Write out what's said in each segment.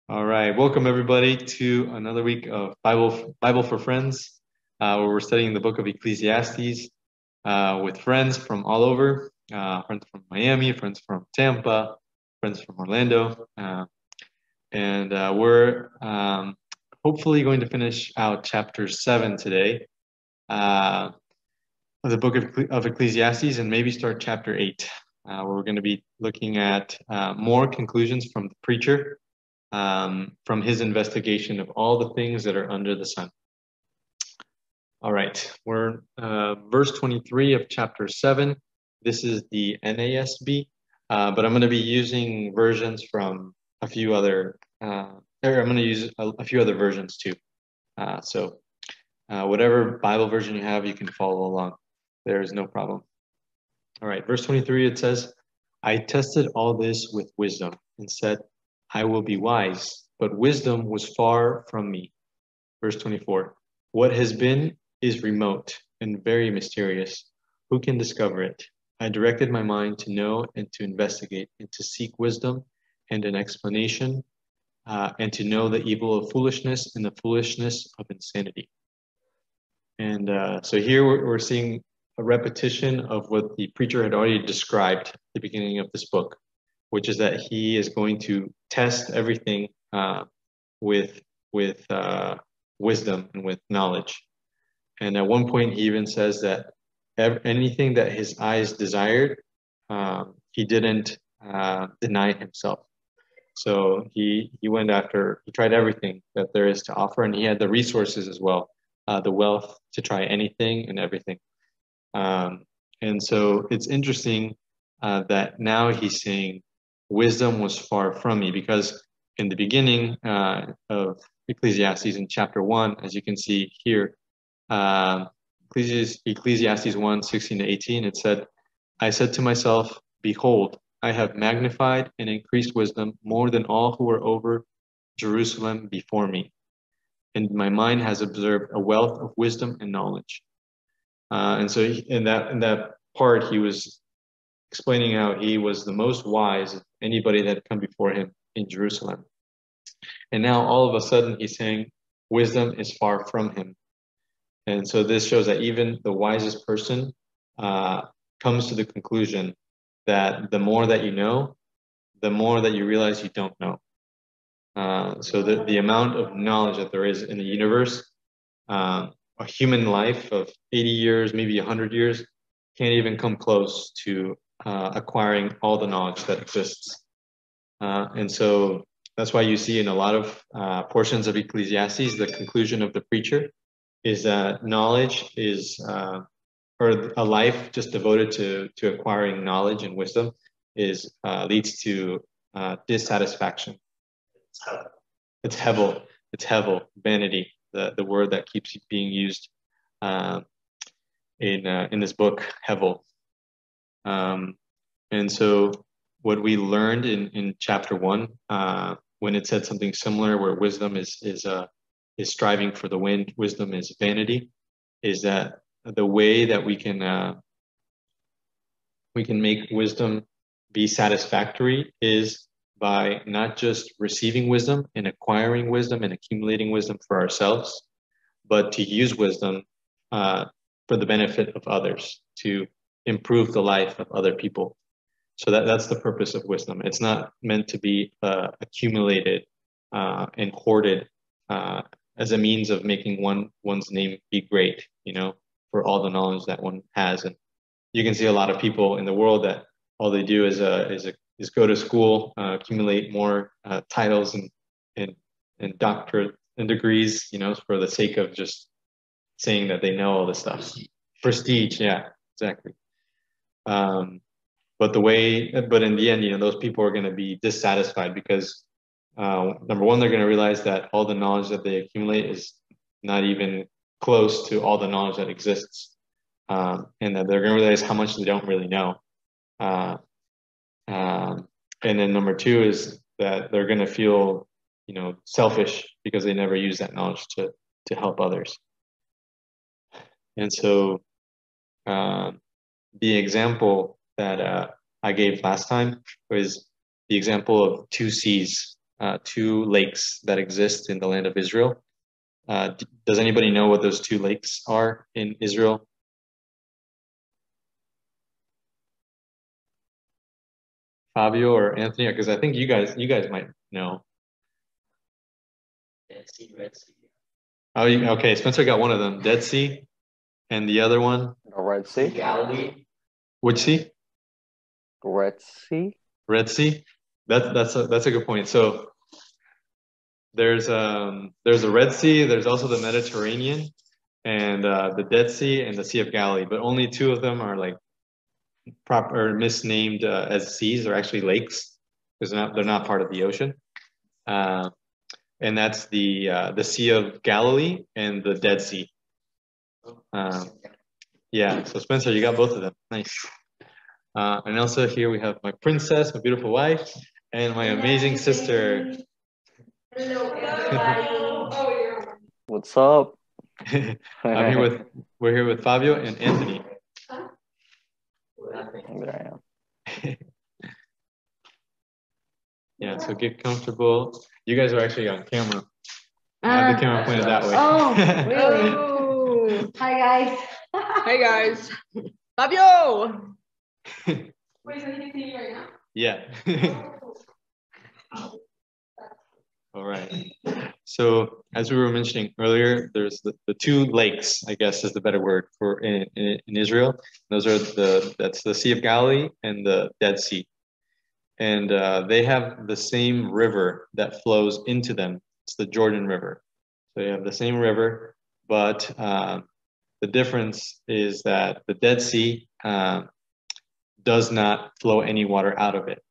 All right, welcome everybody to another week of Bible for Friends, where we're studying the book of Ecclesiastes with friends from all over, friends from Miami, friends from Tampa, friends from Orlando, and we're hopefully going to finish out chapter 7 today of the book of Ecclesiastes, and maybe start chapter 8, where we're going to be looking at more conclusions from the preacher. From his investigation of all the things that are under the sun. All right, we're verse 23 of chapter 7. This is the NASB, but I'm going to be using versions from a few other, I'm going to use a few other versions too. So whatever Bible version you have, you can follow along. There is no problem. All right, verse 23, it says, I tested all this with wisdom and said, I will be wise, but wisdom was far from me. Verse 24, what has been is remote and very mysterious. Who can discover it? I directed my mind to know and to investigate and to seek wisdom and an explanation and to know the evil of foolishness and the foolishness of insanity. And so here we're seeing a repetition of what the preacher had already described at the beginning of this book, which is that he is going to test everything with wisdom and with knowledge. And at one point, he even says that anything that his eyes desired, he didn't deny himself. So he went after, he tried everything that there is to offer, and he had the resources as well, the wealth to try anything and everything. And so it's interesting that now he's saying, wisdom was far from me, because in the beginning of Ecclesiastes in chapter 1, as you can see here, Ecclesiastes 1, 16 to 18, it said, I said to myself, behold, I have magnified and increased wisdom more than all who were over Jerusalem before me. And my mind has observed a wealth of wisdom and knowledge. And so in that part, he was explaining how he was the most wise of anybody that had come before him in Jerusalem. And now all of a sudden he's saying wisdom is far from him. And so this shows that even the wisest person comes to the conclusion that the more that you know, the more that you realize you don't know. So the amount of knowledge that there is in the universe, a human life of 80 years, maybe 100 years, can't even come close to acquiring all the knowledge that exists. And so that's why you see in a lot of portions of Ecclesiastes, the conclusion of the preacher is that knowledge is, or a life just devoted to acquiring knowledge and wisdom is leads to dissatisfaction. It's hevel. It's hevel, vanity, the word that keeps being used in this book, hevel. And so what we learned in chapter 1, when it said something similar, where wisdom is striving for the wind, wisdom is vanity, is that the way that we can make wisdom be satisfactory is by not just receiving wisdom and acquiring wisdom and accumulating wisdom for ourselves, but to use wisdom for the benefit of others, to improve the life of other people. So that's the purpose of wisdom. It's not meant to be accumulated and hoarded as a means of making one's name be great, for all the knowledge that one has. And you can see a lot of people in the world that all they do is go to school, accumulate more titles and doctorate and degrees, for the sake of just saying that they know all this stuff. Prestige, yeah, exactly. But in the end, those people are going to be dissatisfied because number one, they're going to realize that all the knowledge that they accumulate is not even close to all the knowledge that exists, and that they're going to realize how much they don't really know. And then number two is that they're going to feel, selfish because they never use that knowledge to help others. And so the example that I gave last time was the example of two seas. two lakes that exist in the land of Israel. Does anybody know what those two lakes are in Israel? Fabio or Anthony? Because I think you guys might know. Dead Sea, Red Sea. Oh, okay. Spencer got one of them. Dead Sea, and the other one. The Red Sea. Galilee. Which sea? Red Sea. Red Sea. That's a good point. So there's a Red Sea. There's also the Mediterranean, and the Dead Sea and the Sea of Galilee. But only two of them are like proper or misnamed as seas. They're actually lakes because they're not part of the ocean. And that's the Sea of Galilee and the Dead Sea. Yeah, so Spencer, you got both of them. Nice. And also here we have my princess, my beautiful wife, and my amazing sister. Hello. What's up? We're here with Fabio and Anthony. There I am. Yeah, so get comfortable. You guys are actually on camera. I have the camera pointed that way. Oh, really? Hi, guys. Hey guys. Fabio! Wait, so he can see you right now? Yeah. All right. So as we were mentioning earlier, there's the two lakes, I guess is the better word for in Israel. Those are that's the Sea of Galilee and the Dead Sea. And they have the same river that flows into them. It's the Jordan River. So you have the same river, but the difference is that the Dead Sea does not flow any water out of it.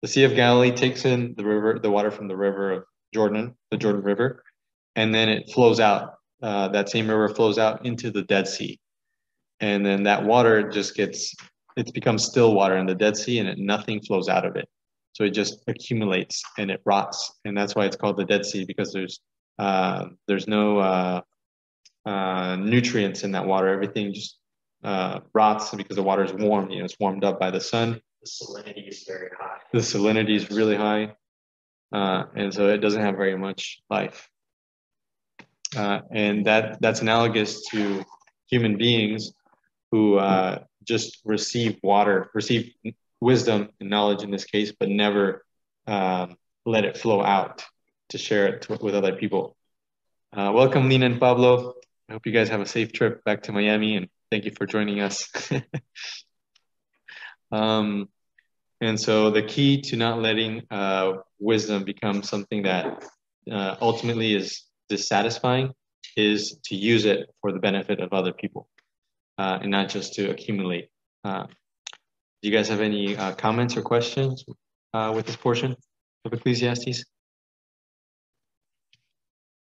The Sea of Galilee takes in the water from the river of Jordan, the Jordan River, and then it flows out. That same river flows out into the Dead Sea. And then that water just it becomes still water in the Dead Sea, and nothing flows out of it. So it just accumulates and it rots. And that's why it's called the Dead Sea, because there's no nutrients in that water. Everything just rots because the water is warm. It's warmed up by the sun. The salinity is very high. The salinity is really high. And so it doesn't have very much life. And that's analogous to human beings who just receive wisdom and knowledge in this case, but never let it flow out to share it with other people. Welcome, Lina and Pablo. I hope you guys have a safe trip back to Miami, and thank you for joining us. And so the key to not letting wisdom become something that ultimately is dissatisfying is to use it for the benefit of other people and not just to accumulate. Do you guys have any comments or questions with this portion of Ecclesiastes?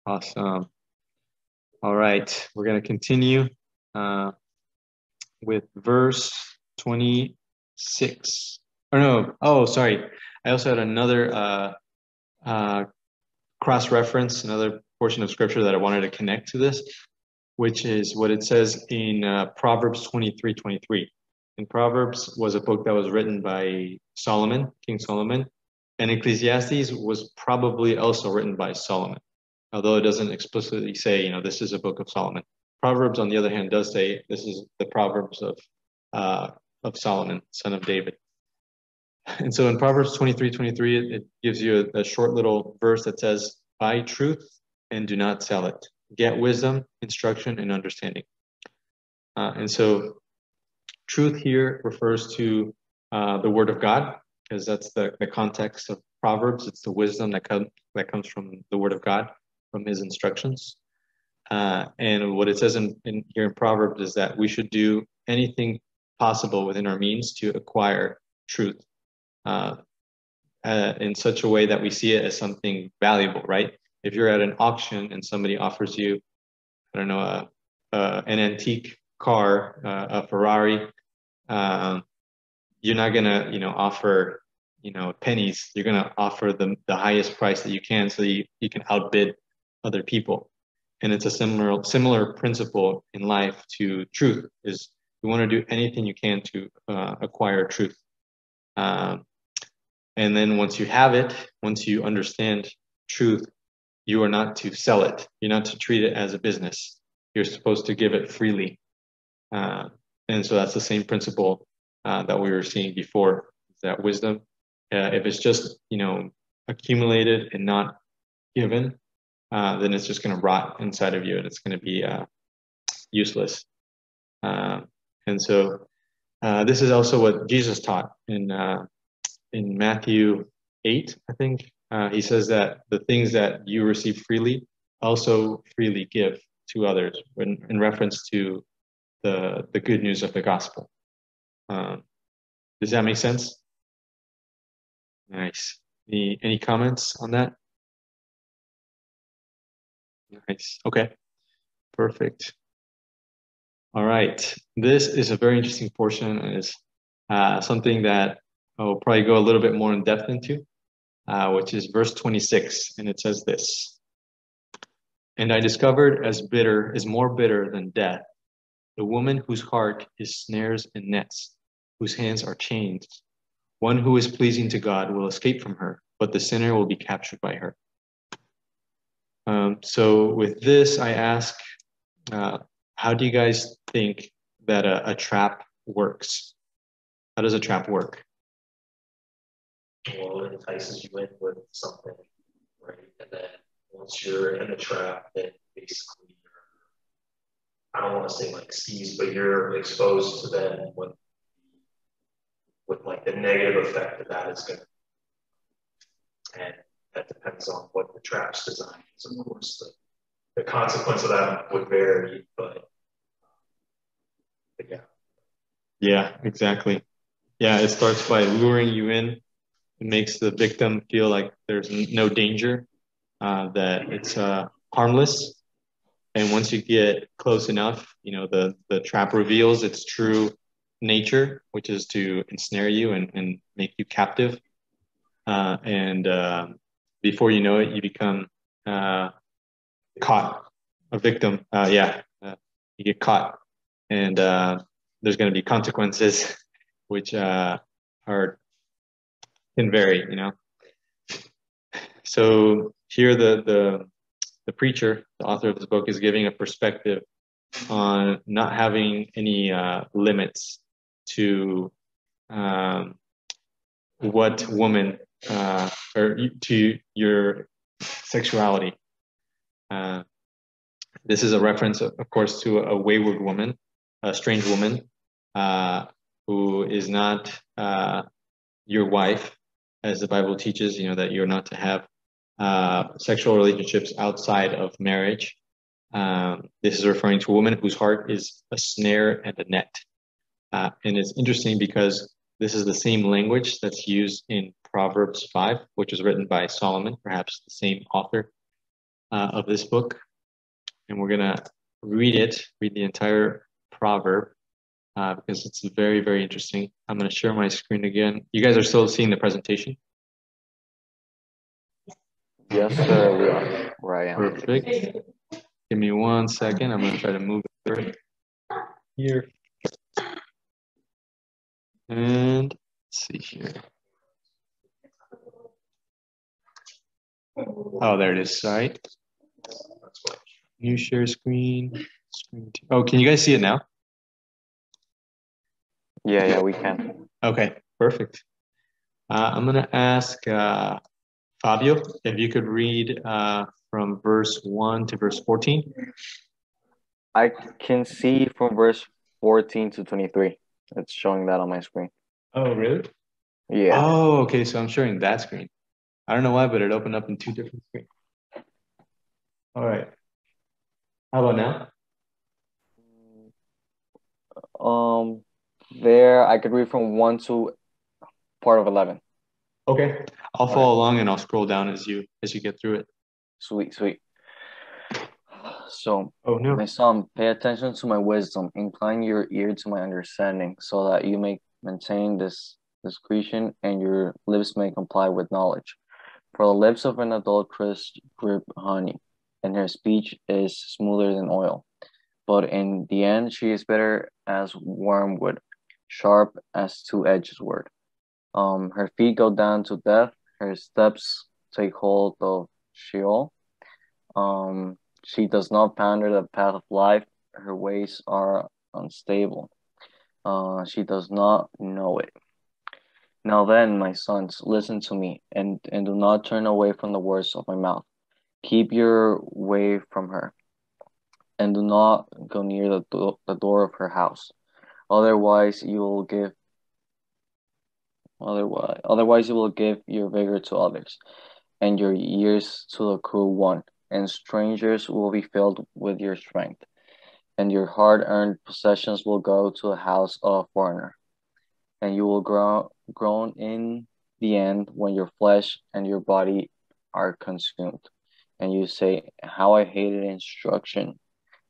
Awesome. All right, we're going to continue with verse 26. Sorry. I also had another cross-reference, another portion of scripture that I wanted to connect to this, which is what it says in Proverbs 23:23. And Proverbs was a book that was written by Solomon, King Solomon, and Ecclesiastes was probably also written by Solomon, although it doesn't explicitly say, this is a book of Solomon. Proverbs, on the other hand, does say this is the Proverbs of Solomon, son of David. And so in Proverbs 23:23, it gives you a short little verse that says, "Buy truth and do not sell it. Get wisdom, instruction, and understanding." And so truth here refers to the word of God, because that's the context of Proverbs. It's the wisdom that comes from the word of God, from his instructions. And what it says here in Proverbs is that we should do anything possible within our means to acquire truth in such a way that we see it as something valuable, right? If you're at an auction and somebody offers you, I don't know, an antique car, a Ferrari, you're not gonna, offer, pennies. You're gonna offer the highest price that you can, so you can outbid other people. And it's a similar principle in life to truth. Is you want to do anything you can to acquire truth. And then once you have it, once you understand truth, you are not to sell it. You're not to treat it as a business. You're supposed to give it freely. And so that's the same principle that we were seeing before, that wisdom, if it's just, accumulated and not given, then it's just going to rot inside of you and it's going to be useless. And so this is also what Jesus taught in Matthew 8, I think. He says that the things that you receive freely, also freely give to others in reference to the good news of the gospel. Does that make sense? Nice. Any comments on that? Nice. Okay. Perfect. All right. This is a very interesting portion and is something that I'll probably go a little bit more in depth into, which is verse 26. And it says this: "And I discovered as bitter is more bitter than death, the woman whose heart is snares and nets, whose hands are chains. One who is pleasing to God will escape from her, but the sinner will be captured by her." So with this, I ask, how do you guys think that a trap works? How does a trap work? Well, it entices you in with something, right? And then once you're in the trap, then basically I don't want to say like seized, but you're exposed to them with like the negative effect that is going to, and that depends on what the trap's design is, of course. The consequence of that would vary, but yeah. Yeah, exactly. Yeah, it starts by luring you in. It makes the victim feel like there's no danger, that it's harmless. And once you get close enough, the trap reveals its true nature, which is to ensnare you and make you captive. And before you know it, you become caught, a victim. You get caught, and there's going to be consequences, which can vary. So here, the preacher, the author of this book, is giving a perspective on not having any limits to what woman or to your sexuality. This is a reference, of course, to a wayward woman, a strange woman, who is not your wife, as the Bible teaches, that you're not to have sexual relationships outside of marriage. This is referring to a woman whose heart is a snare and a net. And it's interesting because this is the same language that's used in Proverbs 5, which was written by Solomon, perhaps the same author of this book. And we're going to read the entire proverb, because it's very, very interesting. I'm going to share my screen again. You guys are still seeing the presentation? Yes, sir. We are. Where I am. Perfect. Give me 1 second. I'm going to try to move it here. And let's see here. Oh, there it is. Sorry. New share screen. Oh, can you guys see it now? Yeah, we can. Okay, perfect. I'm going to ask Fabio if you could read from verse 1 to verse 14. I can see from verse 14 to 23. It's showing that on my screen. Oh, really? Yeah. Oh, okay. So I'm sharing that screen. I don't know why, but it opened up in two different screens. All right. How about now? There I could read from 1 to part of 11. Okay. I'll follow along and I'll scroll down as you get through it. Sweet. So, Oh no. my son, pay attention to my wisdom, incline your ear to my understanding, so that you may maintain this discretion and your lips may comply with knowledge. For the lips of an adulteress drip honey, and her speech is smoother than oil. But in the end she is bitter as wormwood, sharp as two-edged sword. Her feet go down to death. Her steps take hold of Sheol. She does not ponder the path of life. Her ways are unstable. She does not know it. Now then, my sons, listen to me, and do not turn away from the words of my mouth. Keep your way from her, and do not go near the door of her house. Otherwise you will give your vigor to others, and your years to the cruel one, and strangers will be filled with your strength, and your hard-earned possessions will go to the house of a foreigner, and you will groan in the end when your flesh and your body are consumed. And you say, how I hated instruction,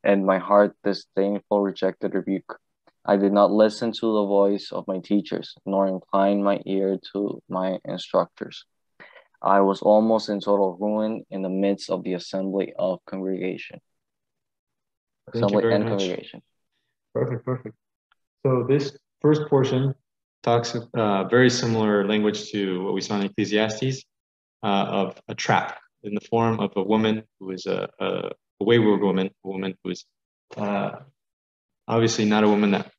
and my heart disdainful rejected rebuke. I did not listen to the voice of my teachers, nor incline my ear to my instructors. I was almost in total ruin in the midst of the assembly of congregation. Thank you very much. Congregation. Perfect. So this first portion talks very similar language to what we saw in Ecclesiastes of a trap in the form of a woman who is a wayward woman, a woman who is obviously not a woman that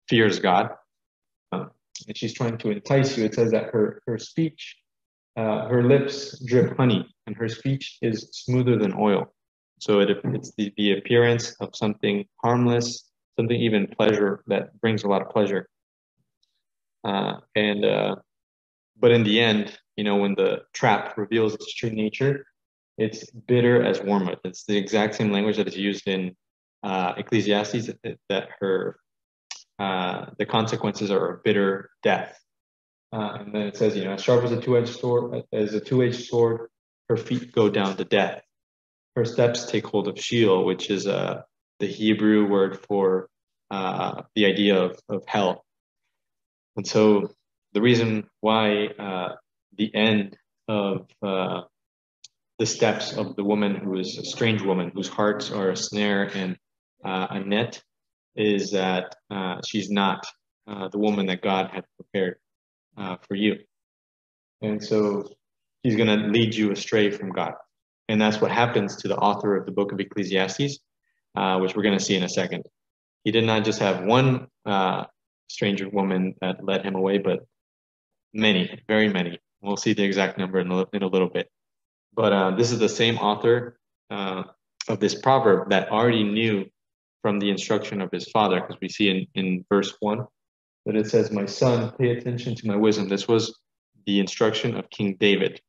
fears God. And she's trying to entice you. It says that her speech, her lips drip honey, and her speech is smoother than oil. So it's the appearance of something harmless, something even pleasure that brings a lot of pleasure. But in the end, when the trap reveals its true nature, it's bitter as wormwood. It's the exact same language that is used in Ecclesiastes, that the consequences are a bitter death. And then it says, as sharp as a two-edged sword, her feet go down to death. Her steps take hold of Sheol, which is the Hebrew word for the idea of hell. And so the reason why the end of the steps of the woman who is a strange woman, whose hearts are a snare and a net, is that she's not the woman that God had prepared for you. And so he's going to lead you astray from God. And that's what happens to the author of the book of Ecclesiastes, which we're going to see in a second. He did not just have one stranger woman that led him away, but many, very many. We'll see the exact number in a little bit. But this is the same author of this proverb that already knew from the instruction of his father, because we see in verse 1 that it says, my son, pay attention to my wisdom. This was the instruction of King David,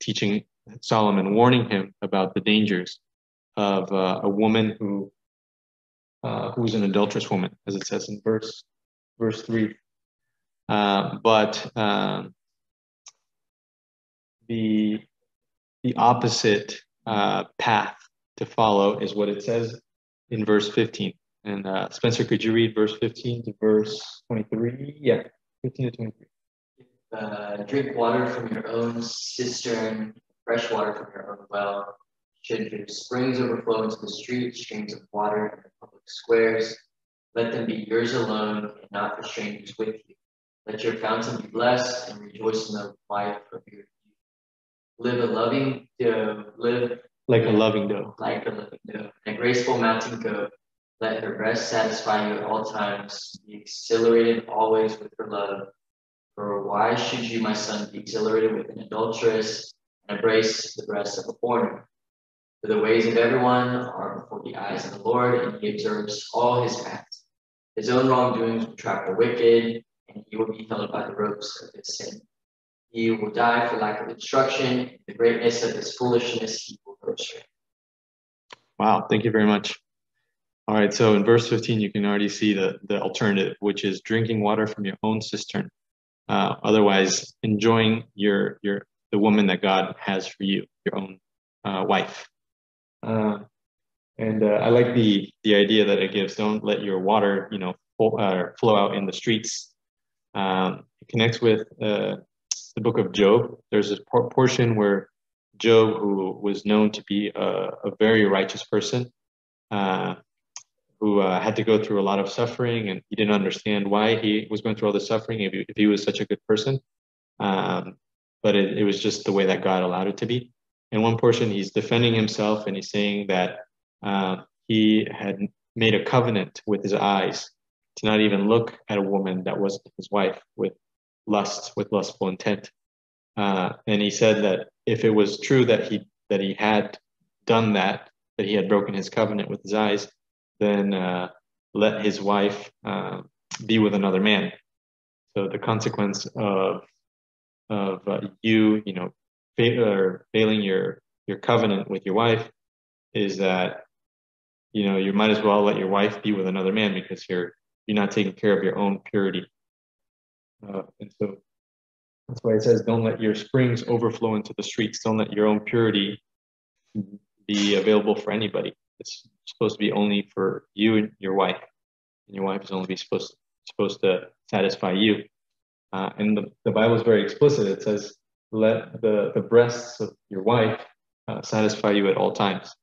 teaching Solomon, warning him about the dangers of a woman who's an adulterous woman, as it says in verse 3. But the opposite path to follow is what it says in verse 15. And Spencer, could you read verse 15 to verse 23? Yeah, 15 to 23. Drink water from your own cistern, fresh water from your own well. Should your springs overflow into the street, streams of water in the public squares, let them be yours alone and not for strangers with you. Let your fountain be blessed and rejoice in the life of your youth. Live like a loving doe. Like a living doe. And a graceful mountain goat. Let her breast satisfy you at all times. Be exhilarated always with her love. For why should you, my son, be exhilarated with an adulteress and embrace the breast of a foreigner? For the ways of everyone are before the eyes of the Lord, and he observes all his paths. His own wrongdoings will trap the wicked, and he will be held by the ropes of his sin. He will die for lack of instruction. In the greatness of his foolishness, he will go astray. Wow, thank you very much. All right, so in verse 15, you can already see the alternative, which is drinking water from your own cistern. Otherwise, enjoying the woman that God has for you, your own wife. And I like the idea that it gives. Don't let your water, flow out in the streets. It connects with the book of Job. There's this portion where Job, who was known to be a very righteous person, who had to go through a lot of suffering, and he didn't understand why he was going through all this suffering if he was such a good person. But it was just the way that God allowed it to be. In one portion, he's defending himself, and he's saying that he had made a covenant with his eyes to not even look at a woman that wasn't his wife with lustful intent. And he said that if it was true that he had done that he had broken his covenant with his eyes, then let his wife be with another man. So the consequence of failing your covenant with your wife is that you might as well let your wife be with another man, because you're not taking care of your own purity. And so that's why it says, don't let your springs overflow into the streets. Don't let your own purity be available for anybody. It's supposed to be only for you and your wife. And your wife is only supposed to satisfy you. And the Bible is very explicit. It says, let the breasts of your wife satisfy you at all times.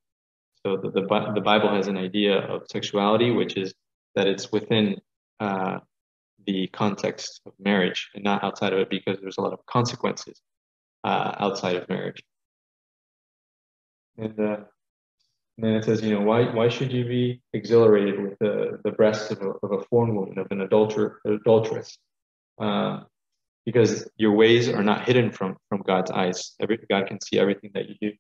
So the Bible has an idea of sexuality, which is that it's within the context of marriage and not outside of it, because there's a lot of consequences outside of marriage. And then it says, why should you be exhilarated with the breasts of a foreign woman, of an adulteress? Because your ways are not hidden from God's eyes. God can see everything that you do.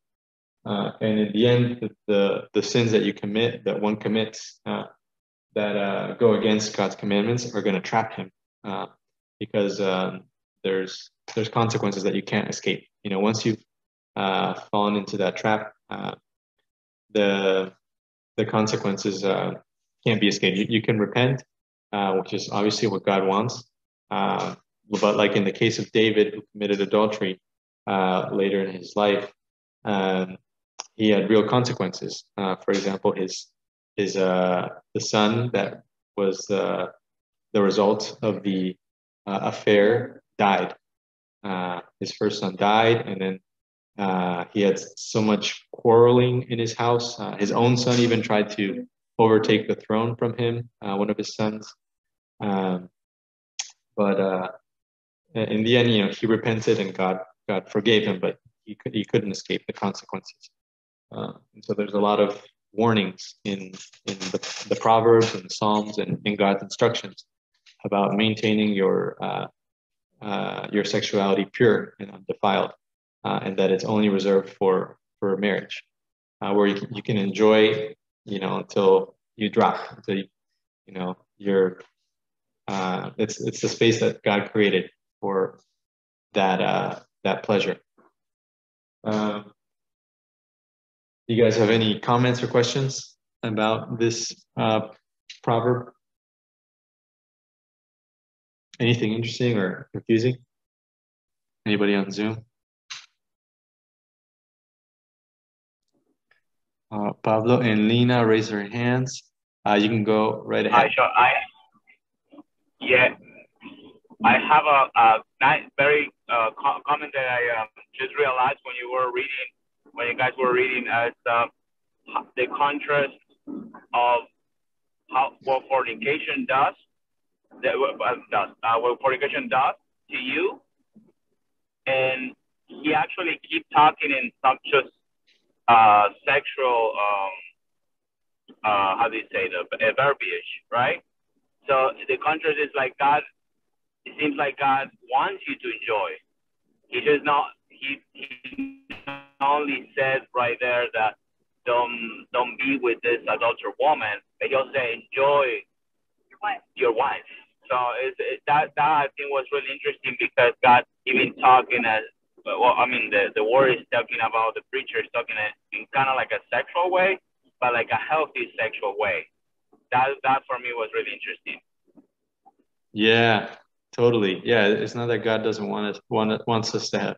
And in the end, the sins that you commit, that one commits, that go against God's commandments, are going to trap him, because there's consequences that you can't escape. Once you've fallen into that trap, the consequences can't be escaped. You can repent, which is obviously what God wants. But like in the case of David, who committed adultery later in his life, he had real consequences. For example, the son that was the result of the affair died. His first son died, and then he had so much quarreling in his house. His own son even tried to overtake the throne from him, one of his sons. But in the end, he repented, and God forgave him, but he couldn't escape the consequences. And so there's a lot of warnings in the Proverbs and the Psalms and in God's instructions about maintaining your sexuality pure and undefiled, and that it's only reserved for marriage, where you can enjoy, until you drop, until you're. It's the space that God created for that pleasure. Do you guys have any comments or questions about this proverb? Anything interesting or confusing? Anybody on Zoom? Pablo and Lena raise their hands. You can go right ahead. I have a nice, very comment that I just realized when you guys were reading, as the contrast of what fornication does, what fornication does to you, and he actually keep talking in some just sexual, how do you say, the verbiage, right? So the contrast is like God. It seems like God wants you to enjoy. He does not. He only said right there that don't be with this adulterous woman, but he'll say enjoy your wife. So that I think was really interesting, because God even talking as well. I mean, the word is talking about, the preacher is talking in kind of like a sexual way, but like a healthy sexual way. That for me was really interesting. Yeah, totally. Yeah, it's not that God doesn't wants us to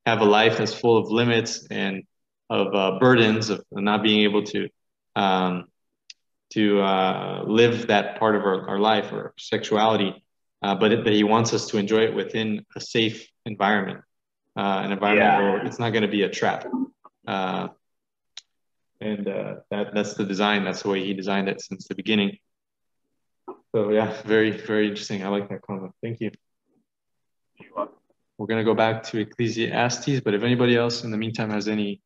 have a life that's full of limits and of burdens of not being able to live that part of our life or sexuality, but He wants us to enjoy it within a safe environment, an environment where it's not going to be a trap. And that's the design. That's the way he designed it since the beginning. So yeah, very, very interesting. I like that comment. Thank you. We're going to go back to Ecclesiastes, but if anybody else in the meantime has any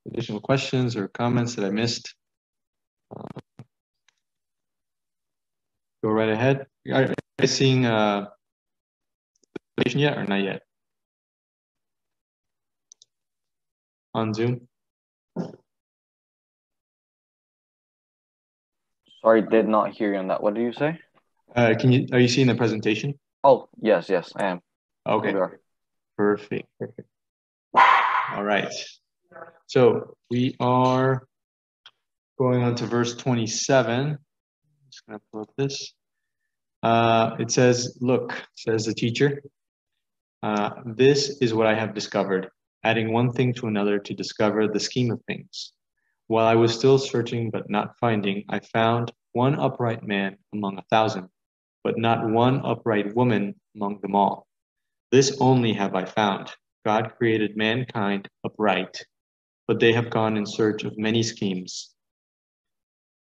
additional questions or comments that I missed, go right ahead. Are you guys seeing the presentation yet or not yet? On Zoom? Sorry, did not hear you on that. What did you say? Are you seeing the presentation? Oh, yes, I am. Okay. We are. Perfect. All right. So we are going on to verse 27. I'm just going to pull up this. It says, look, says the teacher, this is what I have discovered, adding one thing to another to discover the scheme of things. While I was still searching but not finding, I found one upright man among 1,000, but not one upright woman among them all. This only have I found. God created mankind upright, but they have gone in search of many schemes.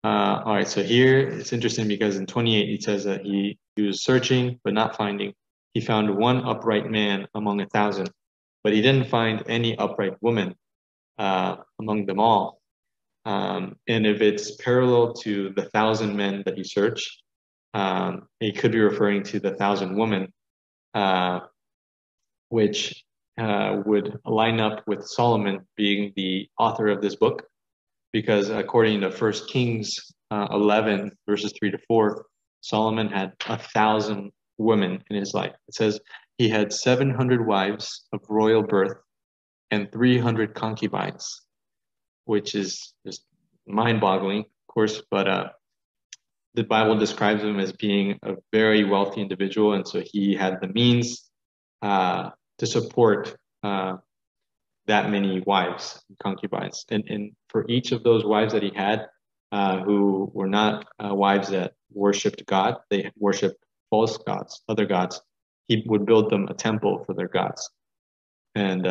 All right, so here it's interesting because in 28 it says that he was searching but not finding. He found one upright man among 1,000, but he didn't find any upright woman among them all. And if it's parallel to the 1,000 men that he searched, it could be referring to the 1,000 women, which would line up with Solomon being the author of this book, because according to 1 Kings 11, verses 3 to 4, Solomon had 1,000 women in his life. It says he had 700 wives of royal birth and 300 concubines, which is just mind-boggling, of course, but the Bible describes him as being a very wealthy individual, and so he had the means to support that many wives and concubines. And for each of those wives that he had, who were not wives that worshipped God, they worshipped false gods, other gods, he would build them a temple for their gods. And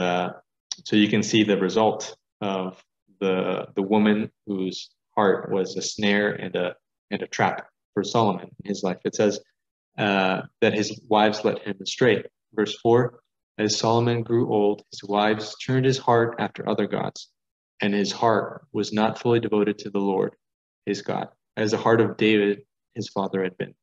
so you can see the result of the woman whose heart was a snare and a trap for Solomon in his life. It says that his wives led him astray. Verse 4, as Solomon grew old, his wives turned his heart after other gods, and his heart was not fully devoted to the Lord, his God, as the heart of David, his father, had been.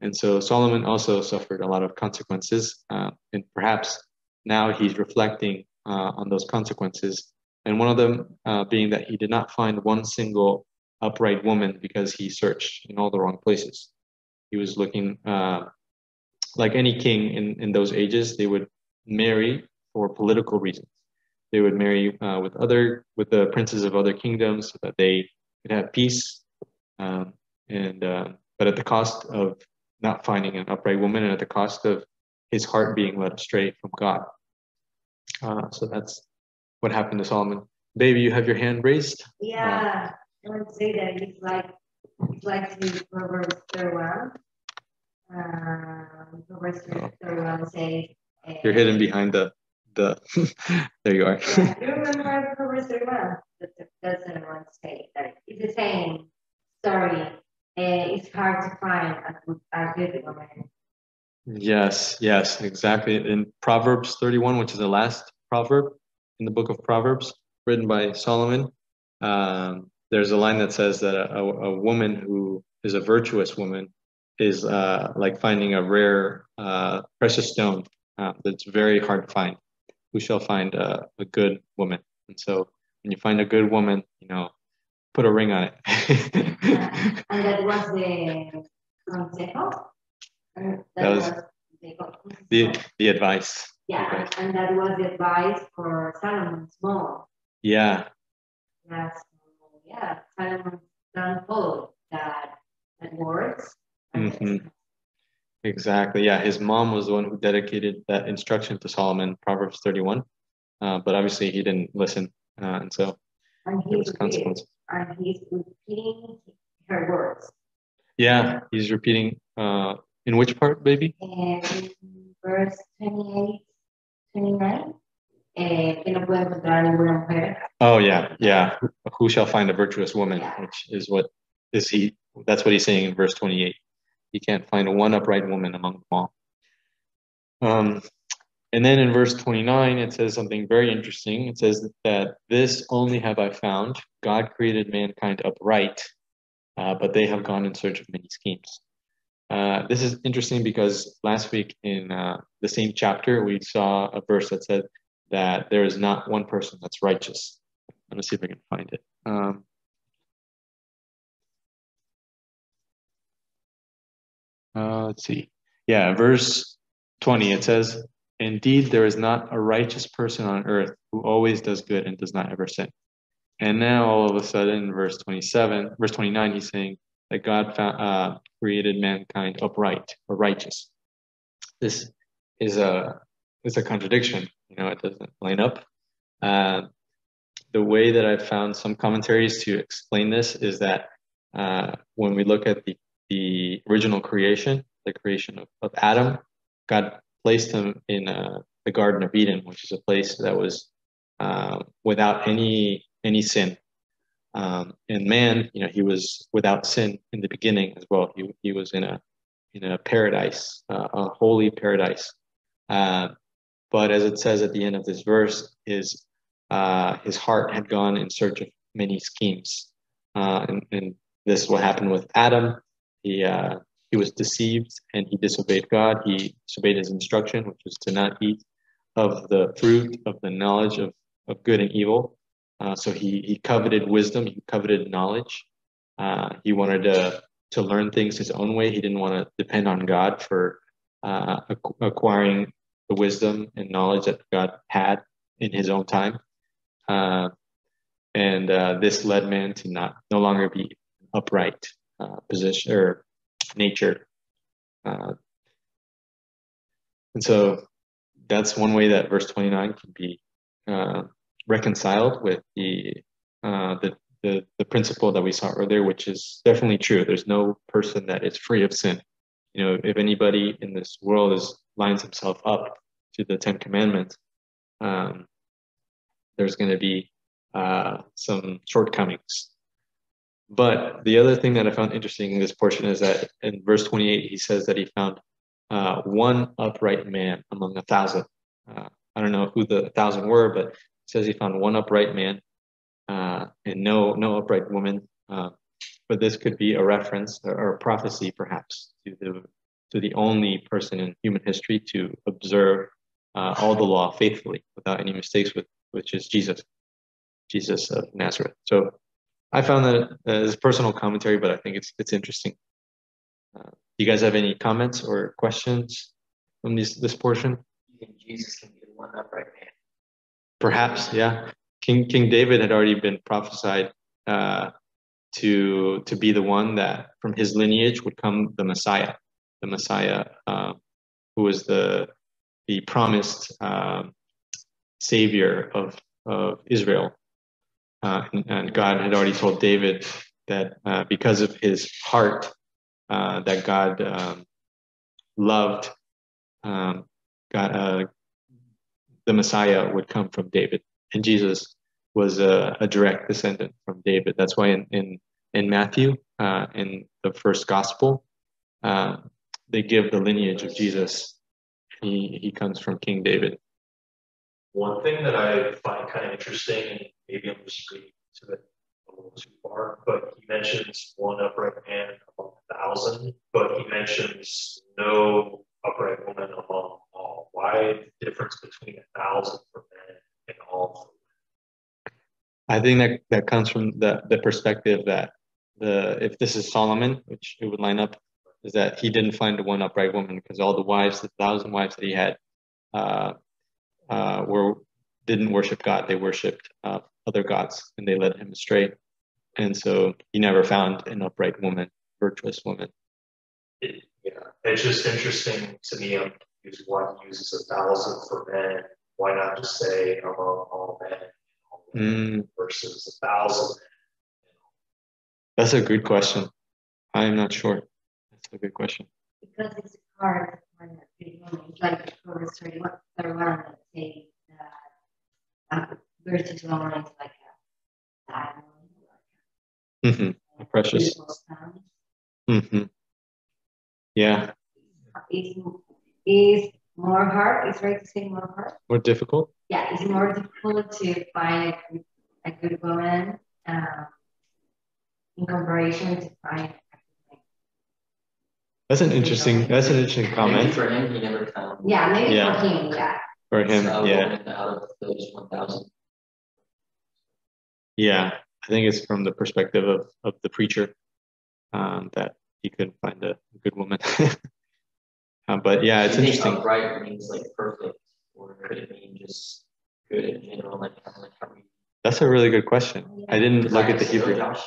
And so Solomon also suffered a lot of consequences, and perhaps now he's reflecting on those consequences. And one of them being that he did not find one single upright woman because he searched in all the wrong places. He was looking, like any king in those ages, they would marry for political reasons. They would marry with the princes of other kingdoms so that they could have peace, but at the cost of not finding an upright woman and at the cost of his heart being led astray from God. So that's what happened to Solomon. Baby, you have your hand raised? Yeah, I want to say that it's like to Proverbs 31. Proverbs 31 says, you're hidden behind the there you are. Yeah, you remember Proverbs 31? That's the one say that it's the same story. It's hard to find a good woman. Yes, exactly. In Proverbs 31, which is the last proverb in the book of Proverbs, written by Solomon, there's a line that says that a woman who is a virtuous woman is like finding a rare precious stone that's very hard to find. Who shall find a good woman? And so when you find a good woman, put a ring on it. And that was the consejo? That was the advice. Yeah, and that was the advice for Solomon's mom. Yeah. Yeah, Solomon don't follow that words. Mm-hmm. Exactly. Yeah, his mom was the one who dedicated that instruction to Solomon, Proverbs 31. But obviously he didn't listen, and so there was consequences. And he's repeating her words. Yeah, he's repeating. In which part, baby? In verse 28, 29. que no puede encontrar ninguna mujer. Oh yeah, yeah. Who shall find a virtuous woman? Yeah. Which is what is he? That's what he's saying in verse 28. He can't find one upright woman among them all. And then in verse 29, it says something very interesting. It says that this only have I found: God created mankind upright, but they have gone in search of many schemes. This is interesting because last week in the same chapter, we saw a verse that said that there is not one person that's righteous. Let me see if I can find it. Let's see. Yeah, verse 20, it says, "Indeed, there is not a righteous person on earth who always does good and does not ever sin." And now all of a sudden, verse 29, he's saying that God created mankind upright or righteous. This is a contradiction. You know, it doesn't line up. The way that I've found some commentaries to explain this is that when we look at the original creation, the creation of Adam, God placed him in the Garden of Eden, which is a place that was without any sin. And man, you know, he was without sin in the beginning as well. He was in a paradise, a holy paradise. But as it says at the end of this verse, his heart had gone in search of many schemes, and this is what happened with Adam. He was deceived and he disobeyed God. He disobeyed his instruction, which was to not eat of the fruit of the knowledge of good and evil. So he coveted wisdom. He coveted knowledge. He wanted to learn things his own way. He didn't want to depend on God for acquiring the wisdom and knowledge that God had in his own time. And this led man to no longer be upright position or nature. And so that's one way that verse 29 can be reconciled with the principle that we saw earlier, which is definitely true. There's no person that is free of sin. You know, if anybody in this world lines himself up to the 10 Commandments, there's going to be some shortcomings. But the other thing that I found interesting in this portion is that in verse 28, he says that he found one upright man among 1,000. I don't know who the 1,000 were, but it says he found one upright man and no upright woman. But this could be a reference or a prophecy, perhaps, to the only person in human history to observe all the law faithfully without any mistakes, which is Jesus of Nazareth. So I found that as personal commentary, but I think it's interesting. Do you guys have any comments or questions from this portion? You think Jesus can be the one upright man? Perhaps, yeah. King David had already been prophesied to be the one that from his lineage would come the Messiah, who was the promised savior of Israel. And God had already told David that because of his heart, that God loved God, the Messiah would come from David, and Jesus was a direct descendant from David. That's why in Matthew, in the first gospel, they give the lineage of Jesus. He comes from King David. One thing that I find kind of interesting, and maybe I'm just reading to it a little too far, but he mentions one upright man among 1,000, but he mentions no upright woman among all. Why the difference between 1,000 for men and all for women? I think that comes from the perspective that if this is Solomon, which it would line up, is that he didn't find one upright woman because all the 1,000 wives that he had didn't worship God. They worshipped other gods, and they led him astray. And so he never found an upright woman, virtuous woman. It's just interesting to me. I'm confused why he uses 1,000 for men. Why not just say among all men versus 1,000? That's a good question. I'm not sure. That's a good question. Because it's hard to find that big woman. It's like Proverbs 31 that say that versus one is like a diamond. Precious. Yeah. Is more hard. It's right to say more hard. More difficult. Yeah, it's more difficult to find a good woman in comparison to find. That's an interesting comment. Maybe for him, he never found. Yeah, maybe for him. Yeah. For him, yeah. Out of those 1,000. Yeah, I think it's from the perspective of the preacher that he couldn't find a good woman. But yeah, it's interesting. Upright means like perfect, or could it mean just good in general? Like how we. That's a really good question. Yeah. I didn't look at the Hebrew. Josh,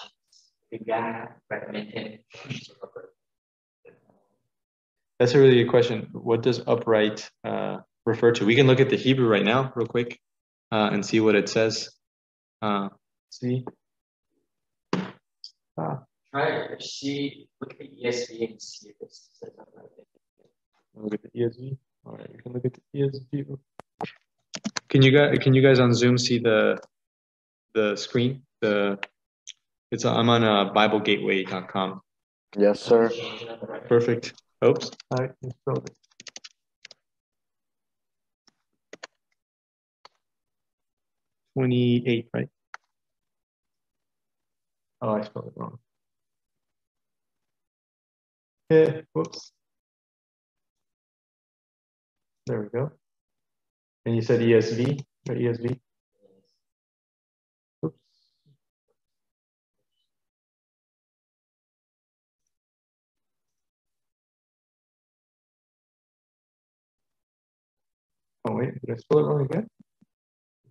good guy, recommend him. That's a really good question. What does upright refer to? We can look at the Hebrew right now, real quick, and see what it says. See. Look at the ESV and see if it says upright. Look at the ESV. All right, you can look at the ESV. Can you guys on Zoom see the screen? I'm on BibleGateway.com. Yes, sir. Perfect. Oops. All right, I spelled it. $28, right? Oh, I spelled it wrong. Okay, whoops. There we go. And you said ESV or ESV? Oops. Oh wait, did I spell it wrong again?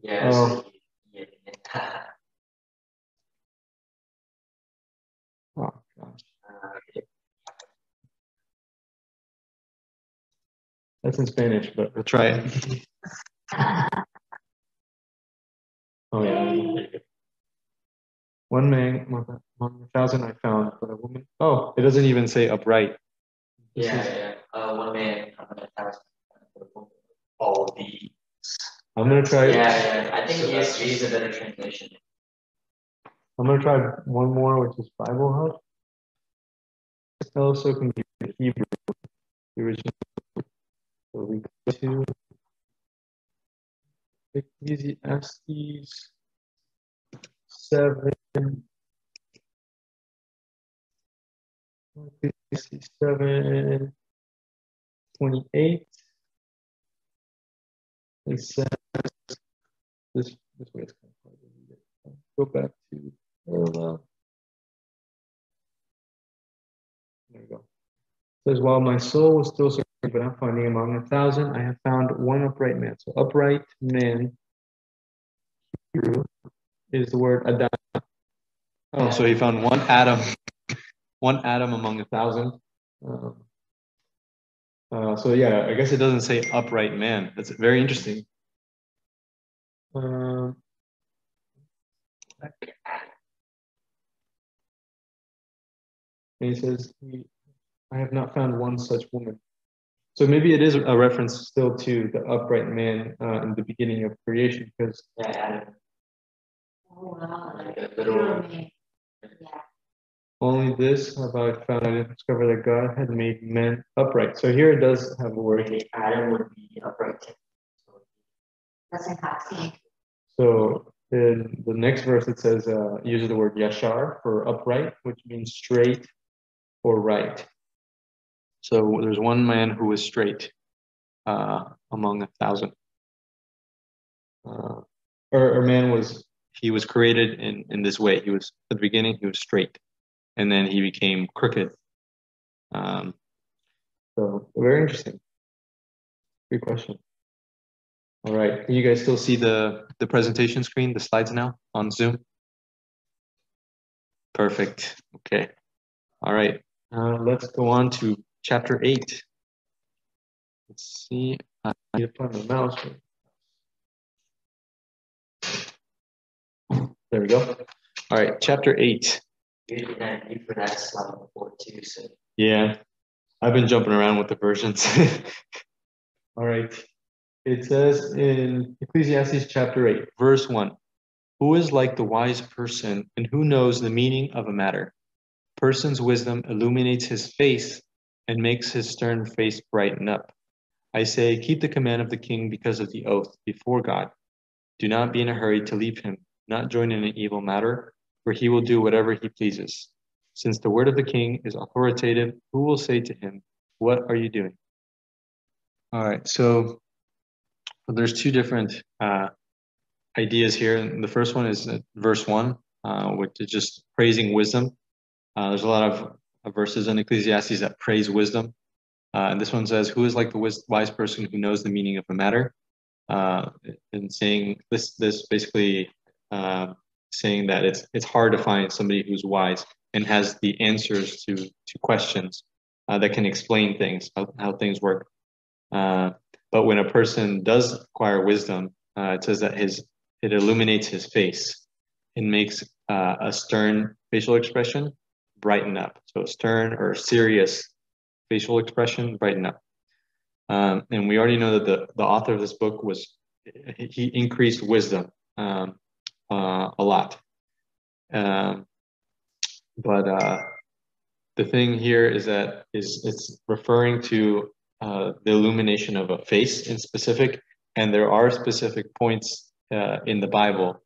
Yes. Oh. Oh gosh. That's in Spanish, but we'll try it. Oh yeah. One man, 1,000 I found, but a woman. Oh, it doesn't even say upright. Yeah. One man, 1,000. All of these. I'm gonna try. Yeah. I think ESV is a better translation. I'm gonna try one more, which is Bible Hub. It also can be the Hebrew, the original. So we go to Ecclesiastes 7. Ecclesiastes 7:28. It says this way it's kind of hard to read it. Go back to parallel. There we go. It says, while my soul was still searching, but I'm finding among 1,000, I have found one upright man. So upright man Hebrew is the word Adam. Oh, so he found one Adam among 1,000. So yeah, I guess it doesn't say upright man. That's very interesting. And he says, I have not found one such woman. So maybe it is a reference still to the upright man in the beginning of creation, because only this have I found. I didn't discover that God had made men upright. So here it does have a word. Adam would be upright. So in the next verse it says uses the word yashar for upright, which means straight or right. So there's one man who was straight among 1,000. Or man was created in this way. He was at the beginning he was straight, and then he became crooked. So very interesting. Good question. All right, can you guys still see the presentation screen, the slides now on Zoom? Perfect. Okay. All right. Let's go on to chapter 8. Let's see. I need to find my mouse. There we go. All right, chapter 8. Usually that you for that slide before too. So yeah, I've been jumping around with the versions. All right. It says in Ecclesiastes chapter 8, verse 1, who is like the wise person and who knows the meaning of a matter? Person's wisdom illuminates his face and makes his stern face brighten up. I say, keep the command of the king because of the oath before God. Do not be in a hurry to leave him, not join in an evil matter, for he will do whatever he pleases. Since the word of the king is authoritative, who will say to him, what are you doing? All right, so there's two different ideas here. And the first one is verse 1, which is just praising wisdom. There's a lot of verses in Ecclesiastes that praise wisdom. And this one says, who is like the wise person who knows the meaning of a matter? And saying this basically saying that it's hard to find somebody who's wise and has the answers to questions that can explain things, how things work. But when a person does acquire wisdom, it says that it illuminates his face and makes a stern facial expression brighten up. So stern or serious facial expression brighten up. And we already know that the author of this book he increased wisdom a lot. But the thing here is that it's referring to the illumination of a face in specific, and there are specific points in the Bible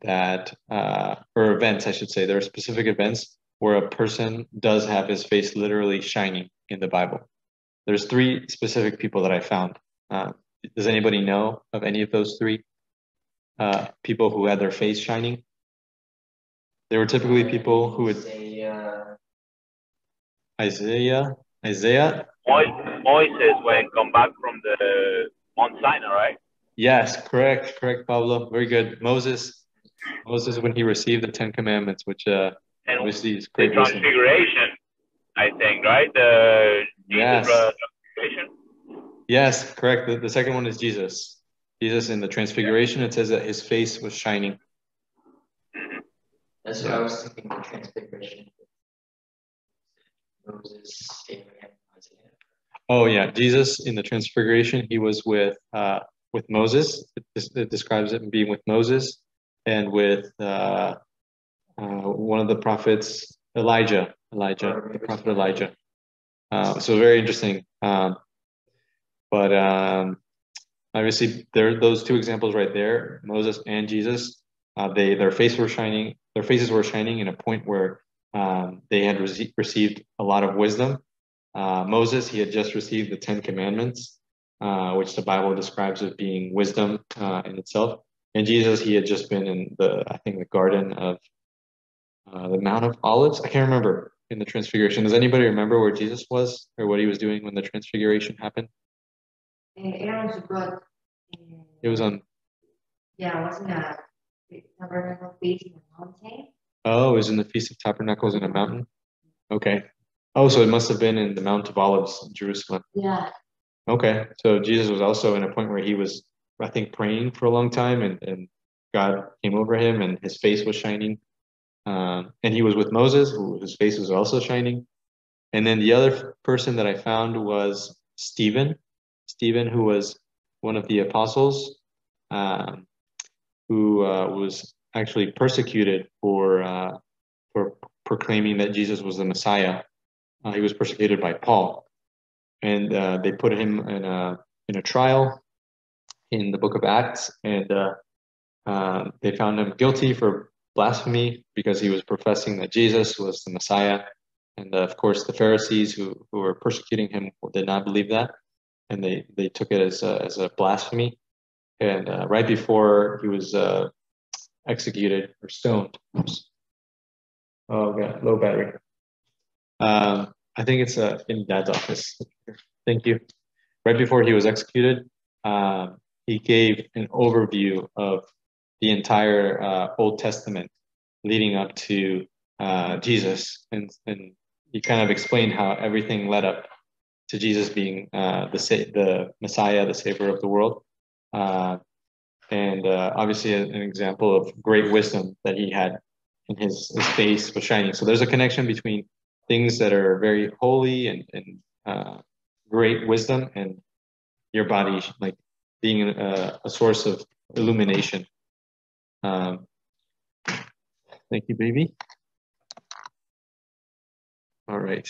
that, or events, I should say, there are specific events where a person does have his face literally shining in the Bible. There's 3 specific people that I found. Does anybody know of any of those 3 people who had their face shining? They were typically people who would... Isaiah. Moises when come back from the Mount Sinai, right? Yes, correct, Pablo. Very good. Moses, when he received the 10 Commandments, which obviously is great. The Transfiguration, I think, right? The yes. Jesus Transfiguration. Yes, correct. The second one is Jesus. Jesus in the Transfiguration, it says that his face was shining. That's what I was thinking, the Transfiguration. Moses, Abraham, Isaiah. Oh yeah, Jesus in the Transfiguration, he was with Moses. It describes it being with Moses and with one of the prophets, the prophet Elijah. So very interesting. But obviously, those 2 examples right there, Moses and Jesus. Their faces were shining in a point where they had received a lot of wisdom. Moses, he had just received the 10 Commandments, which the Bible describes as being wisdom in itself. And Jesus, he had just been in the garden of the Mount of Olives. I can't remember in the Transfiguration. Does anybody remember where Jesus was or what he was doing when the Transfiguration happened? It was on... Yeah, it wasn't a tabernacle feast in the mountain. Oh, it was in the Feast of Tabernacles in a mountain? Okay. Oh, so it must have been in the Mount of Olives in Jerusalem. Yeah. Okay. So Jesus was also in a point where he was, I think, praying for a long time and God came over him and his face was shining. And he was with Moses, whose face was also shining. And then the other person that I found was Stephen, who was one of the apostles, who was actually persecuted for proclaiming that Jesus was the Messiah. He was persecuted by Paul, and they put him in a trial in the book of Acts, and they found him guilty for blasphemy because he was professing that Jesus was the Messiah. And of course, the Pharisees who were persecuting him did not believe that, and they took it as a blasphemy. And right before he was executed or stoned. Oops. Oh, God, low battery. I think it's in Dad's office. Thank you. Right before he was executed, he gave an overview of the entire Old Testament leading up to Jesus, and he kind of explained how everything led up to Jesus being the Messiah, the Savior of the world. And obviously an example of great wisdom that he had, and his face was shining. So there's a connection between things that are very holy and great wisdom and your body like being a source of illumination. Thank you, baby. All right.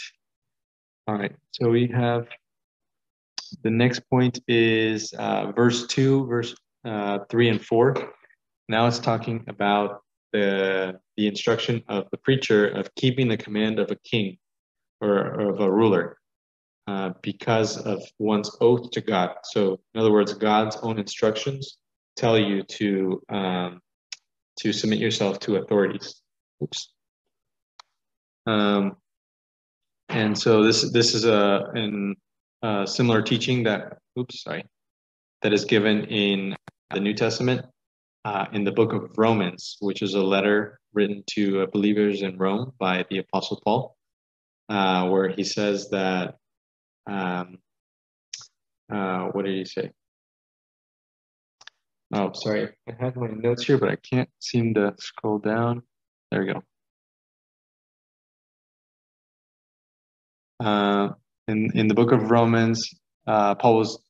So we have the next point is verse 2, verse 3 and 4. Now it's talking about the instruction of the preacher of keeping the command of a king or of a ruler because of one's oath to God. So in other words, God's own instructions tell you to submit yourself to authorities. Oops. And so this is a similar teaching that is given in the New Testament in the book of Romans, which is a letter written to believers in Rome by the Apostle Paul, where he says that what did he say? Oh, sorry, I had my notes here, but I can't seem to scroll down. There we go. In the book of Romans, Paul was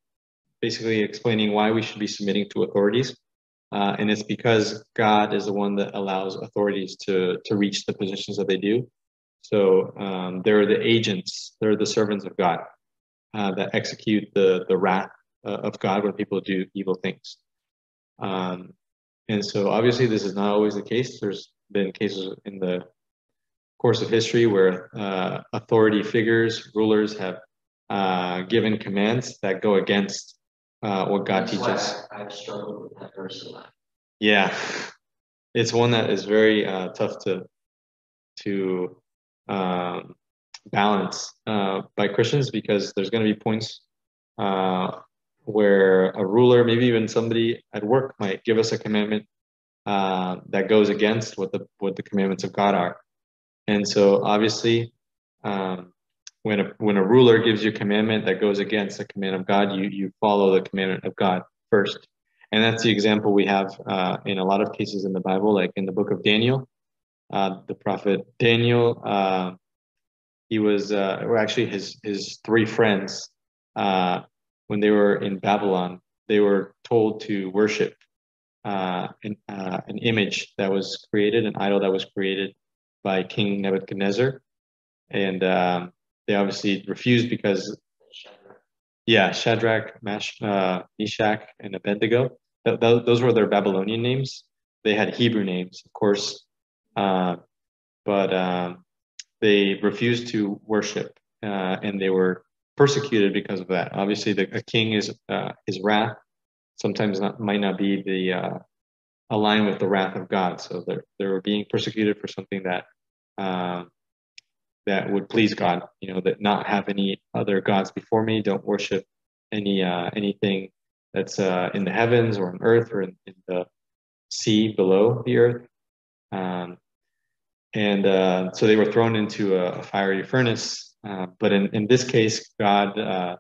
basically explaining why we should be submitting to authorities. And it's because God is the one that allows authorities to reach the positions that they do. So they're the agents, they're the servants of God that execute the wrath of God when people do evil things. And so obviously this is not always the case. There's been cases in the course of history where authority figures, rulers have given commands that go against what God teaches. I've struggled with that verse a lot. Yeah, it's one that is very tough to balance by Christians, because there's going to be points where a ruler, maybe even somebody at work, might give us a commandment that goes against what the commandments of God are. And so obviously, when a ruler gives you a commandment that goes against the command of God, you follow the commandment of God first. And that's the example we have in a lot of cases in the Bible, like in the book of Daniel. The prophet Daniel, he was, or actually his three friends, when they were in Babylon, they were told to worship an image that was created, an idol that was created by King Nebuchadnezzar. And they obviously refused because, Shadrach, Meshach, and Abednego. Those were their Babylonian names. They had Hebrew names, of course, but they refused to worship, and they were persecuted because of that. Obviously, a king is his wrath sometimes might not be aligned with the wrath of God. So they were being persecuted for something that would please God. That not have any other gods before me. Don't worship anything that's in the heavens or on earth or in the sea below the earth. So they were thrown into a fiery furnace. But in this case, God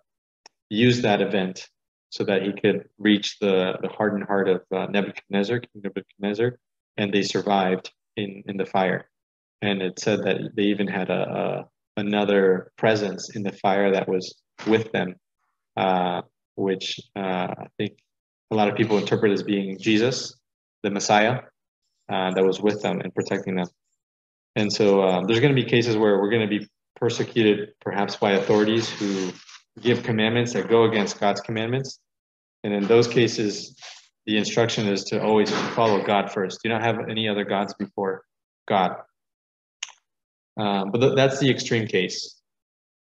used that event so that he could reach the hardened heart of King Nebuchadnezzar, and they survived in the fire. And it said that they even had another presence in the fire that was with them, which I think a lot of people interpret as being Jesus, the Messiah, that was with them and protecting them. And so there's going to be cases where we're going to be persecuted perhaps by authorities who give commandments that go against God's commandments. And in those cases, the instruction is to always follow God first. Do not have any other gods before God. But that's the extreme case.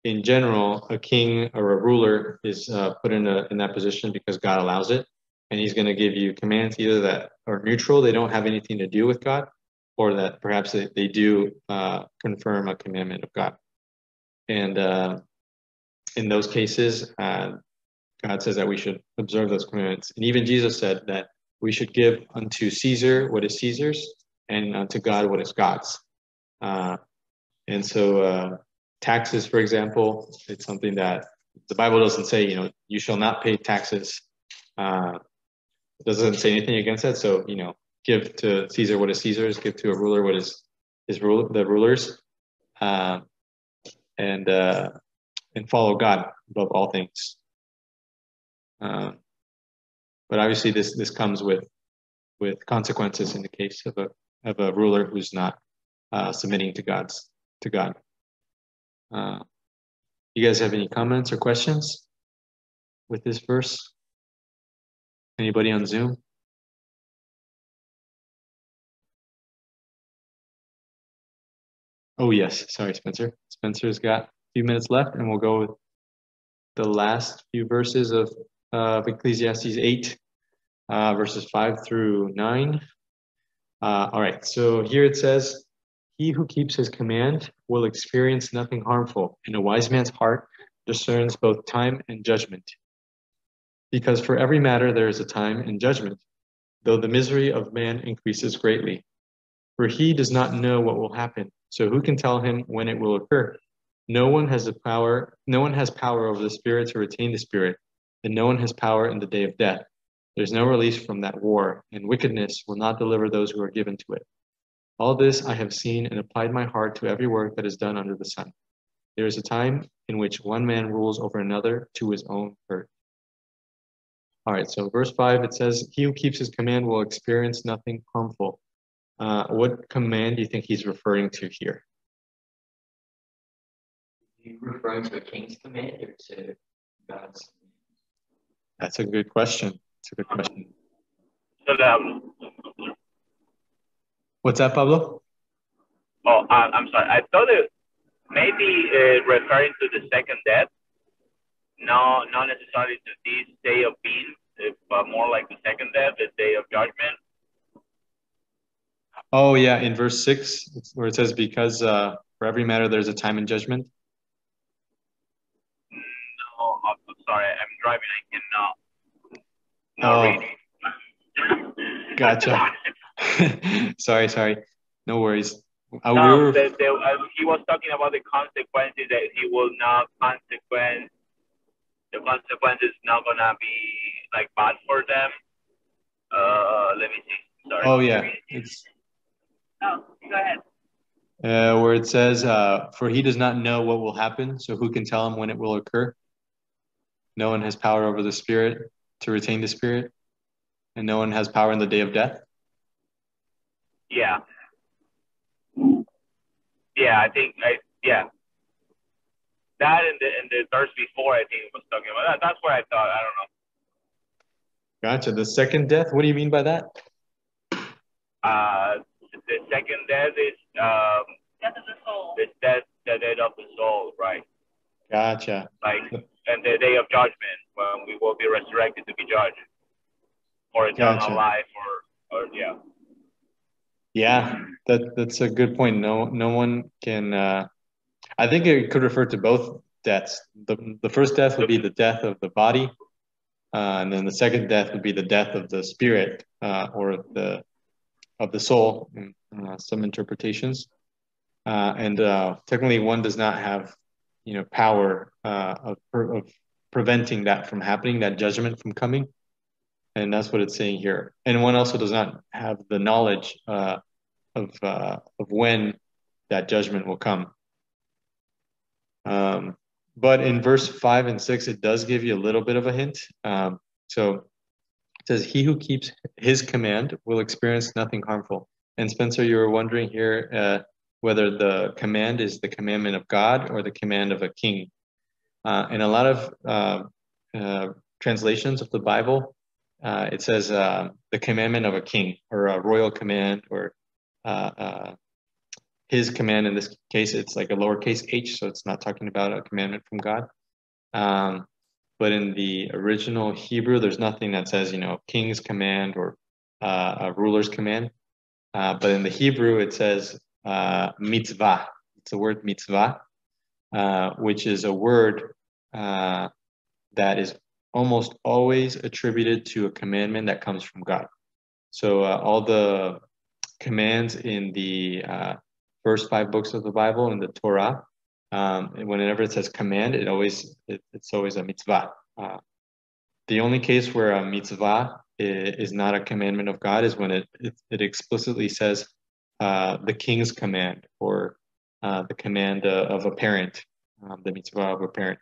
In general, a king or a ruler is put in that position because God allows it. And he's going to give you commands either that are neutral, they don't have anything to do with God, or that perhaps they do confirm a commandment of God. And in those cases, God says that we should observe those commandments. And even Jesus said that we should give unto Caesar what is Caesar's, and unto God what is God's. And so taxes, for example, it's something that the Bible doesn't say, you shall not pay taxes. It doesn't say anything against that. So, give to Caesar what is Caesar's, give to a ruler what is the ruler's, and follow God above all things. But obviously, this comes with consequences in the case of a ruler who's not submitting to God. You guys have any comments or questions with this verse? Anybody on Zoom? Oh yes, sorry, Spencer. Spencer's got a few minutes left, and we'll go with the last few verses of Ecclesiastes 8, verses 5 through 9. All right, so here it says, "He who keeps his command will experience nothing harmful, and a wise man's heart discerns both time and judgment. Because for every matter there is a time and judgment, though the misery of man increases greatly. For he does not know what will happen, so who can tell him when it will occur? No one has power over the spirit to retain the spirit, and no one has power in the day of death. There's no release from that war, and wickedness will not deliver those who are given to it. All this I have seen and applied my heart to every work that is done under the sun. There is a time in which one man rules over another to his own hurt." All right, so verse 5, it says, "He who keeps his command will experience nothing harmful." What command do you think he's referring to here? Are you referring to a king's command or to God's command? That's a good question. It's a good question. So What's that, Pablo? I'm sorry. I thought it maybe referring to the second death. No, not necessarily to this day of being, but more like the second death, the day of judgment. Oh yeah, in verse 6, where it says, "Because for every matter there's a time and judgment." No, I'm sorry. I'm driving. I cannot read. Gotcha. Sorry. No worries. No, he was talking about the consequences that he will not the consequences not gonna be like bad for them. Let me see. Sorry. Oh yeah, it's. Oh, go ahead. Where it says, "For he does not know what will happen, so who can tell him when it will occur? No one has power over the spirit to retain the spirit, and no one has power in the day of death." Yeah. Yeah, I think that in the verse before, I think it was talking about that. That's what I thought. I don't know. Gotcha. The second death. What do you mean by that? The second death is death of the soul. The death of the soul, right? Gotcha. Like, and the day of judgment when we will be resurrected to be judged for eternal life, or yeah. Yeah, that's a good point. No one can. I think it could refer to both deaths. The first death would be the death of the body, and then the second death would be the death of the spirit, or of the soul in some interpretations. And technically, one does not have, power of preventing that from happening, that judgment from coming. And that's what it's saying here. And one also does not have the knowledge of when that judgment will come. But in verse 5 and 6, it does give you a little bit of a hint. So it says, "He who keeps his command will experience nothing harmful." And Spencer, you were wondering here whether the command is the commandment of God or the command of a king. In a lot of translations of the Bible, it says the commandment of a king, or a royal command, or his command. In this case, it's like a lowercase h, so it's not talking about a commandment from God. But in the original Hebrew, there's nothing that says, king's command or a ruler's command. But in the Hebrew, it says mitzvah. It's the word mitzvah, which is a word that is almost always attributed to a commandment that comes from God. So all the commands in the first 5 books of the Bible, in the Torah, whenever it says command, it's always a mitzvah. The only case where a mitzvah is not a commandment of God is when it explicitly says the king's command, or the command of a parent, the mitzvah of a parent.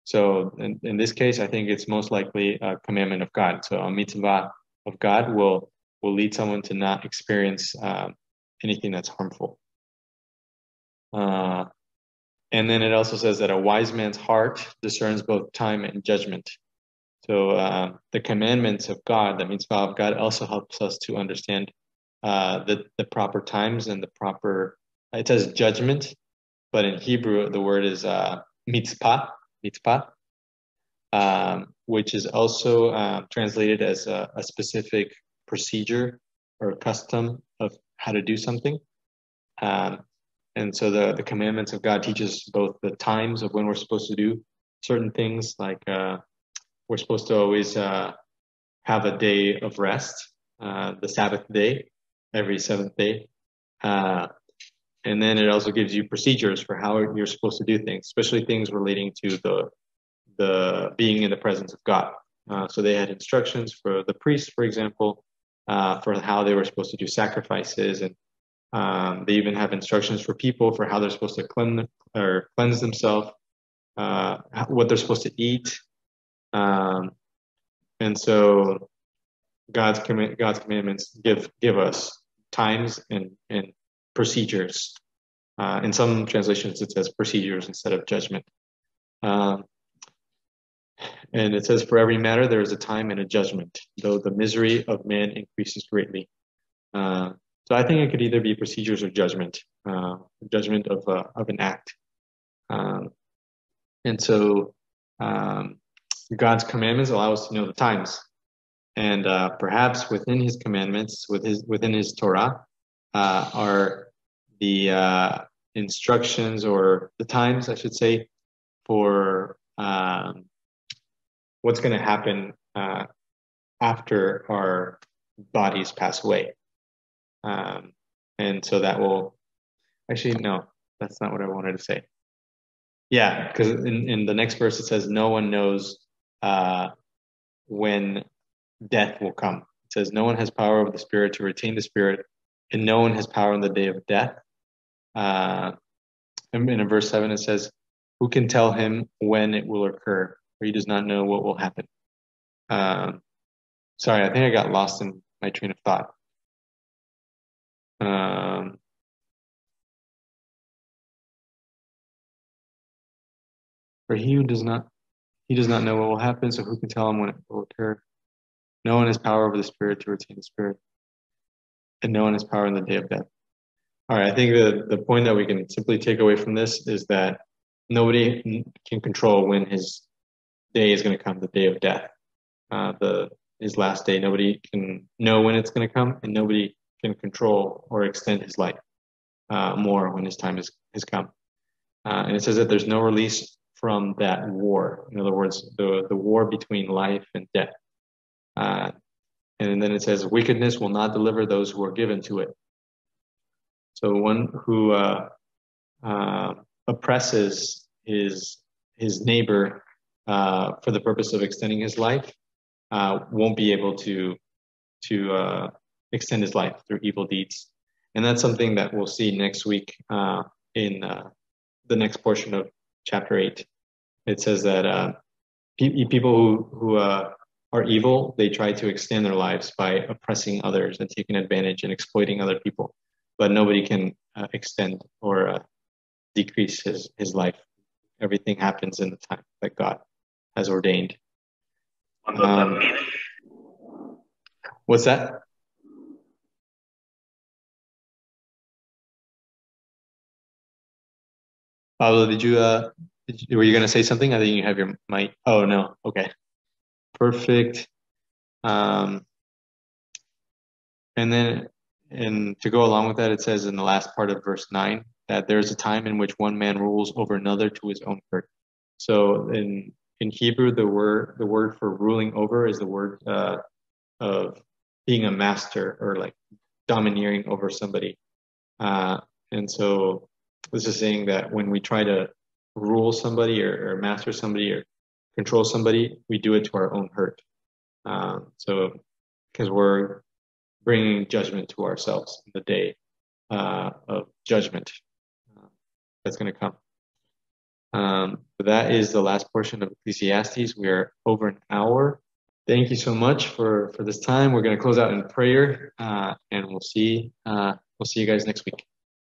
So in this case, I think it's most likely a commandment of God. So a mitzvah of God will lead someone to not experience anything that's harmful. And then it also says that a wise man's heart discerns both time and judgment. So the commandments of God, the mitzvah of God, also helps us to understand the proper times and the proper. It says judgment, but in Hebrew the word is mitzvah, which is also translated as a specific procedure or custom of how to do something. And so the commandments of God teaches both the times of when we're supposed to do certain things, like we're supposed to always have a day of rest, the Sabbath day, every seventh day. And then it also gives you procedures for how you're supposed to do things, especially things relating to the being in the presence of God. So they had instructions for the priests, for example, for how they were supposed to do sacrifices, and they even have instructions for people for how they're supposed to cleanse themselves, what they're supposed to eat. And so God's commandments give us times and procedures. In some translations, it says procedures instead of judgment. And it says, for every matter, there is a time and a judgment, though the misery of man increases greatly. So I think it could either be procedures or judgment, judgment of an act. And so God's commandments allow us to know the times. And perhaps within his commandments, within his Torah, are the instructions, or the times, I should say, for what's going to happen after our bodies pass away. And so that will, actually, no, that's not what I wanted to say. Yeah, because in the next verse it says, no one knows when death will come. It says, no one has power over the spirit to retain the spirit, and no one has power on the day of death. And in verse 7 it says, who can tell him when it will occur, or he does not know what will happen. Sorry, I think I got lost in my train of thought. For he does not know what will happen, so who can tell him when it will occur? No one has power over the spirit to retain the spirit, and no one has power in the day of death. All right, I think the point that we can simply take away from this is that nobody can control when his day is going to come, the day of death, his last day. Nobody can know when it's going to come, and nobody can control or extend his life more when his time has come. And it says that there's no release from that war. In other words, the war between life and death. And then it says, wickedness will not deliver those who are given to it. So one who oppresses his neighbor for the purpose of extending his life won't be able to extend his life through evil deeds. And that's something that we'll see next week in the next portion of chapter 8. It says that people who are evil, they try to extend their lives by oppressing others and taking advantage and exploiting other people. But nobody can extend or decrease his life. Everything happens in the time that God has ordained. What's that? Pablo, were you going to say something? I think you have your mic. Oh, no. Okay. Perfect. And to go along with that, it says in the last part of verse 9 that there's a time in which one man rules over another to his own hurt. So in Hebrew, the word for ruling over is the word of being a master, or like domineering over somebody. And so this is saying that when we try to rule somebody or master somebody or control somebody, we do it to our own hurt. So because we're bringing judgment to ourselves in the day of judgment that's going to come. That is the last portion of Ecclesiastes. We are over an hour. Thank you so much for this time. We're going to close out in prayer, and we'll see you guys next week.